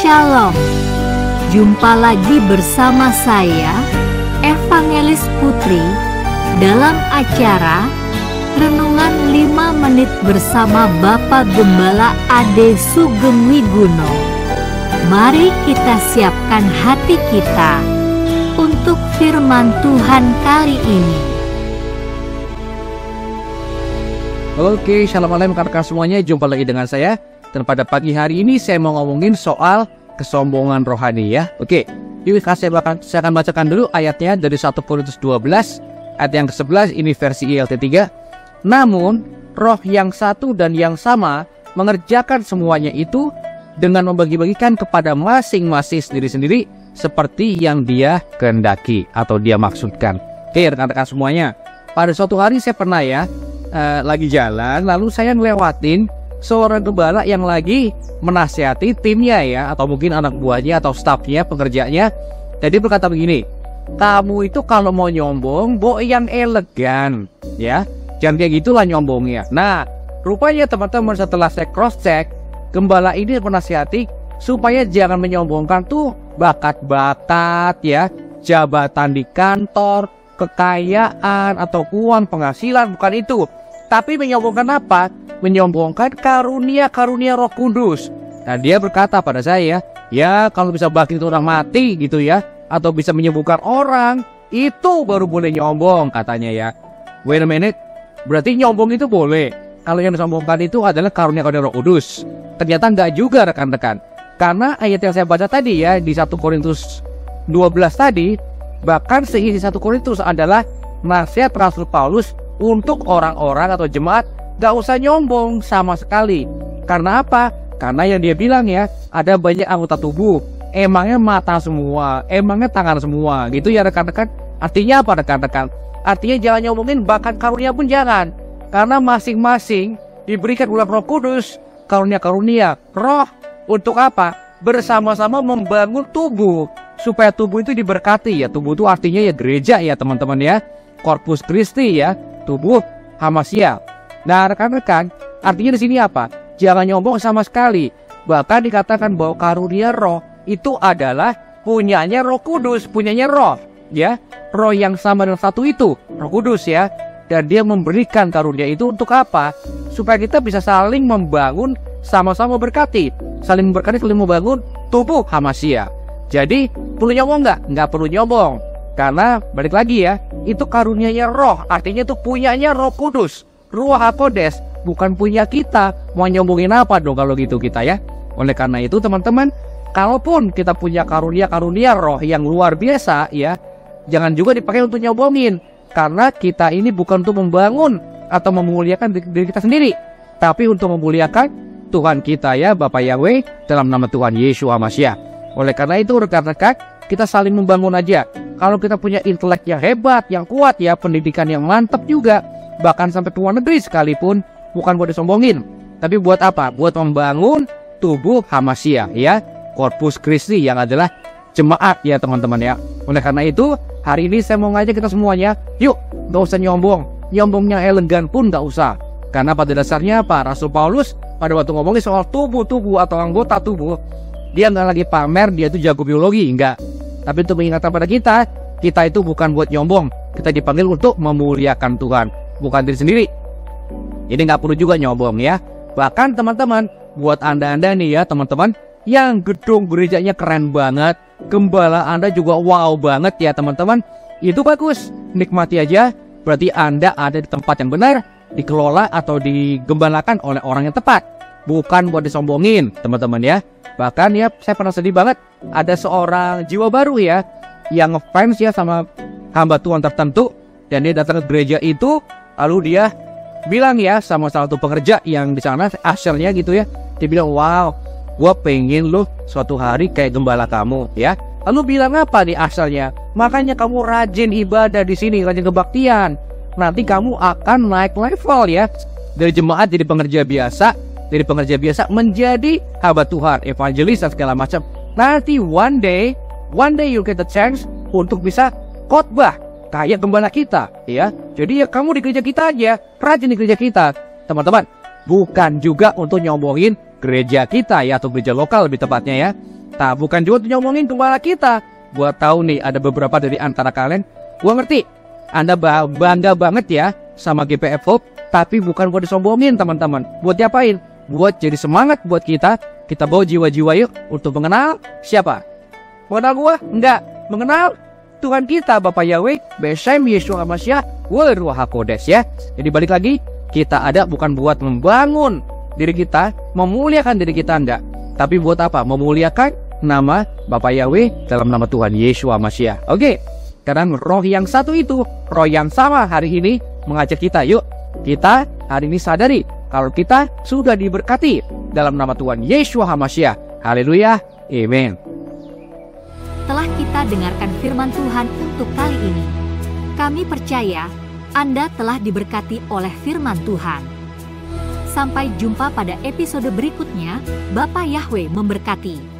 Shalom. Jumpa lagi bersama saya, Evangelis Putri, dalam acara Renungan 5 Menit bersama Bapak Gembala Ade Sugeng Wiguno. Mari kita siapkan hati kita untuk firman Tuhan kali ini. Oke, shalom alaikum rekan semuanya, jumpa lagi dengan saya. Dan pada pagi hari ini saya mau ngomongin soal kesombongan rohani ya. Oke, yuk saya akan bacakan dulu ayatnya dari 1 Korintus 12 ayat yang ke-11, ini versi ILT 3. Namun roh yang satu dan yang sama mengerjakan semuanya itu dengan membagi-bagikan kepada masing-masing sendiri-sendiri seperti yang dia kehendaki atau dia maksudkan. Oke rekan-rekan semuanya, pada suatu hari saya pernah lagi jalan, lalu saya ngelewatin seorang gembala yang lagi menasihati timnya ya, atau mungkin anak buahnya atau stafnya, pekerjanya. Jadi berkata begini, kamu itu kalau mau nyombong, bawa yang elegan ya, jangan kayak gitulah nyombongnya. Nah rupanya teman-teman, setelah saya cross check, gembala ini menasihati supaya jangan menyombongkan tuh bakat-bakat ya, jabatan di kantor, kekayaan atau uang penghasilan, bukan itu. Tapi menyombongkan apa? Menyombongkan karunia-karunia Roh Kudus. Nah dia berkata pada saya, ya kalau bisa bangkit orang mati gitu ya, atau bisa menyembuhkan orang, itu baru boleh nyombong katanya ya. Wait a minute, berarti nyombong itu boleh kalau yang disombongkan itu adalah karunia-karunia Roh Kudus? Ternyata enggak juga rekan-rekan. Karena ayat yang saya baca tadi ya, di 1 Korintus 12 tadi, bahkan seisi 1 Korintus adalah nasihat Rasul Paulus untuk orang-orang atau jemaat gak usah nyombong sama sekali. Karena apa? Karena yang dia bilang ya, ada banyak anggota tubuh, emangnya mata semua, emangnya tangan semua gitu ya rekan-rekan. Artinya apa rekan-rekan? Artinya jangan nyombongin bahkan karunia pun jangan. Karena masing-masing diberikan oleh Roh Kudus karunia-karunia roh untuk apa? Bersama-sama membangun tubuh, supaya tubuh itu diberkati ya. Tubuh itu artinya ya gereja ya teman-teman ya, Corpus Christi ya, tubuh Hamasya. Nah rekan-rekan, artinya di sini apa? Jangan nyombong sama sekali. Bahkan dikatakan bahwa karunia roh itu adalah punyanya Roh Kudus, punyanya roh ya, roh yang sama dengan satu itu, Roh Kudus ya. Dan dia memberikan karunia itu untuk apa? Supaya kita bisa saling membangun, sama-sama berkati, saling berkati, saling membangun tubuh Hamasya. Jadi perlu nyombong nggak? Nggak perlu nyombong. Karena balik lagi ya, itu karunianya roh, artinya itu punyanya Roh Kudus, Ruach HaKodes, bukan punya kita. Mau nyombongin apa dong kalau gitu kita ya? Oleh karena itu teman-teman, kalaupun kita punya karunia roh yang luar biasa ya, jangan juga dipakai untuk nyombongin. Karena kita ini bukan untuk membangun atau memuliakan diri kita sendiri, tapi untuk memuliakan Tuhan kita ya, Bapa Yahweh, dalam nama Tuhan Yesus Hamasya. Oleh karena itu rekan-rekan, kita saling membangun aja. Kalau kita punya intelek yang hebat, yang kuat ya, pendidikan yang mantap juga, bahkan sampai ke luar negeri sekalipun, bukan buat disombongin, tapi buat apa? Buat membangun tubuh Hamasya ya, Corpus Christi yang adalah jemaat ya teman-teman ya. Oleh karena itu hari ini saya mau ngajak kita semuanya, yuk gak usah nyombong. Nyombongnya elegan pun gak usah. Karena pada dasarnya apa? Rasul Paulus pada waktu ngomongin soal tubuh-tubuh atau anggota tubuh, dia nggak lagi pamer dia itu jago biologi, enggak. Tapi untuk mengingatkan pada kita itu bukan buat nyombong. Kita dipanggil untuk memuliakan Tuhan, bukan diri sendiri. Jadi nggak perlu juga nyombong ya. Bahkan teman-teman, buat anda-anda nih ya teman-teman, yang gedung gerejanya keren banget, gembala anda juga wow banget ya teman-teman, itu bagus, nikmati aja. Berarti anda ada di tempat yang benar, dikelola atau digembalakan oleh orang yang tepat, bukan buat disombongin teman-teman ya. Bahkan ya saya pernah sedih banget, ada seorang jiwa baru ya yang ngefans ya sama hamba Tuhan tertentu, dan dia datang ke gereja itu, lalu dia bilang ya sama salah satu pekerja yang di sana, ashernya gitu ya, dia bilang, wow, gua pengen lo suatu hari kayak gembala kamu ya. Lalu bilang apa nih ashernya? Makanya kamu rajin ibadah di sini, rajin kebaktian, nanti kamu akan naik level ya, dari jemaat jadi pengerja biasa, dari pengerja biasa menjadi hamba Tuhan, evangelis dan segala macam. Nanti one day you get the chance untuk bisa khotbah kayak gembala kita ya. Jadi ya kamu di gereja kita aja, rajin di gereja kita teman-teman. Bukan juga untuk nyombongin gereja kita ya, atau gereja lokal lebih tepatnya ya. Nah, bukan juga untuk ngomongin gembala kita. Gua tahu nih ada beberapa dari antara kalian, gua ngerti Anda bangga banget ya sama GPF Hope, tapi bukan buat disombongin teman-teman. Buat diapain? Buat jadi semangat buat kita bawa jiwa-jiwa yuk untuk mengenal siapa? Mengenal gua? Enggak. Mengenal Tuhan kita, Bapak Yahweh, Beshem Yeshua Mashiach, Ruach HaKodesh ya. Jadi balik lagi, kita ada bukan buat membangun diri kita, memuliakan diri kita, enggak. Tapi buat apa? Memuliakan nama Bapak Yahweh dalam nama Tuhan Yeshua Mashiach. Oke, karena roh yang satu itu, roh yang sama hari ini mengajak kita, yuk kita hari ini sadari kalau kita sudah diberkati dalam nama Tuhan Yeshua HaMashiach. Haleluya, amin. Telah kita dengarkan firman Tuhan untuk kali ini. Kami percaya Anda telah diberkati oleh firman Tuhan. Sampai jumpa pada episode berikutnya. Bapak Yahweh memberkati.